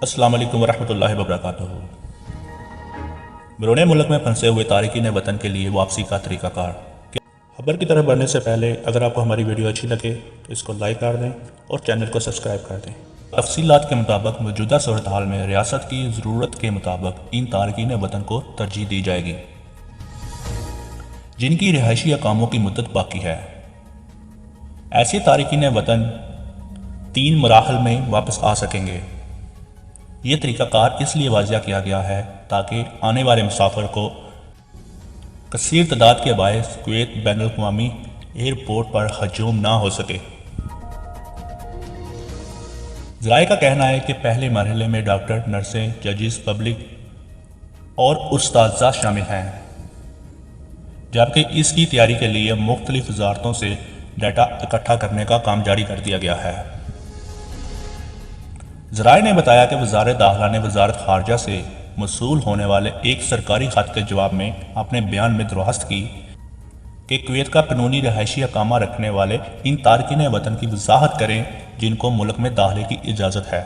अस्सलाम वालेकुम वरहमतुल्लाहि वबरकातुहू। बैरून मुल्क में फंसे हुए तारिकीन वतन के लिए वापसी का तरीक़ाकार। खबर की तरफ बढ़ने से पहले अगर आपको हमारी वीडियो अच्छी लगे तो इसको लाइक कर दें और चैनल को सब्सक्राइब कर दें। तफसीलात के मुताबिक मौजूदा सूरत हाल में रियासत की ज़रूरत के मुताबिक इन तारिकीन वतन को तरजीह दी जाएगी जिनकी रिहायशी अकामों की मुद्दत बाकी है। ऐसे तारिकीन वतन 3 मराहल में वापस आ सकेंगे। ये तरीक़ाकार इसलिए वाज़िया किया गया है ताकि आने वाले मुसाफिर को कसीर तादाद के बायस कुवैत बैनुल-अक़वामी एयरपोर्ट पर हजूम ना हो सके। ज़राए का कहना है कि पहले मरहले में डॉक्टर, नर्सें, जजेस, पब्लिक और उस्ताज़ा शामिल हैं, जबकि इसकी तैयारी के लिए मुख्तलिफ वज़ारतों से डाटा इकट्ठा करने का काम जारी कर दिया गया है। ज़राए ने बताया कि वज़ारत दाखिला ने वज़ारत ख़ारजा से मौसूल होने वाले एक सरकारी ख़त के जवाब में अपने बयान में दरख्वास्त की कि कुवैत का कानूनी रिहायशी अकामा रखने वाले इन तारकीन वतन की वजाहत करें जिनको मुल्क में दाखिले की इजाज़त है।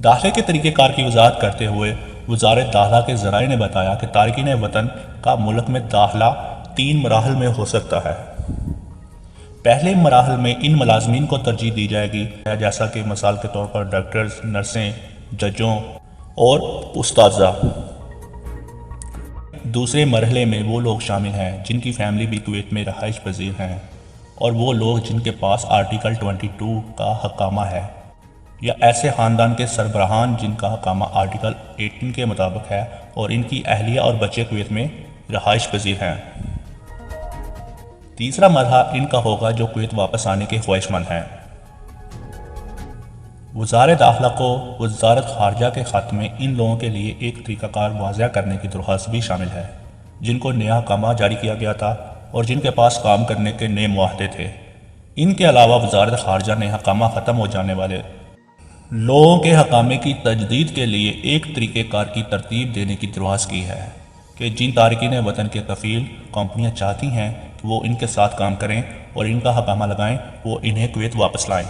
दाखिले के तरीक़ेकार की वजाहत करते हुए वज़ारत दाखिला के ज़राए ने बताया कि तारकीन वतन का मुल्क में दाखिला 3 मराहल में हो सकता है। पहले मराहल में इन मुलाज़मीन को तरजीह दी जाएगी जैसा कि मिसाल के तौर पर डॉक्टर्स, नर्सें, जजों और उस्ताज़ा। दूसरे मरहले में वो लोग शामिल हैं जिनकी फैमिली भी कुवैत में रहाइश पजीर हैं और वो लोग जिनके पास आर्टिकल 22 का हकामा है या ऐसे ख़ानदान के सरबराहान जिनका हकामा आर्टिकल 18 के मुताबिक है और इनकी अहलिया और बच्चे कुवैत में रहाइश पजीर हैं। तीसरा मरहला इनका होगा जो कुवैत वापस आने के ख्वाहिशमंद हैं। वज़ारत दाखिला को वज़ारत ख़ारजा के ख़त में इन लोगों के लिए एक तरीक़ाकार वाज़िया करने की दरख्वास्त भी शामिल है जिनको नया हकामा जारी किया गया था और जिनके पास काम करने के नए मुआहदे थे। इनके अलावा वज़ारत ख़ारजा ने हकामा ख़त्म हो जाने वाले लोगों के हकामे की तजदीद के लिए एक तरीक़ेकार की तरतीब देने की दरख्वास्त की है कि जिन तारकीन वतन के कफ़ील कंपनियाँ चाहती हैं कि वो इनके साथ काम करें और इनका हकामा लगाएं, वो इन्हें कुवैत वापस लाएं।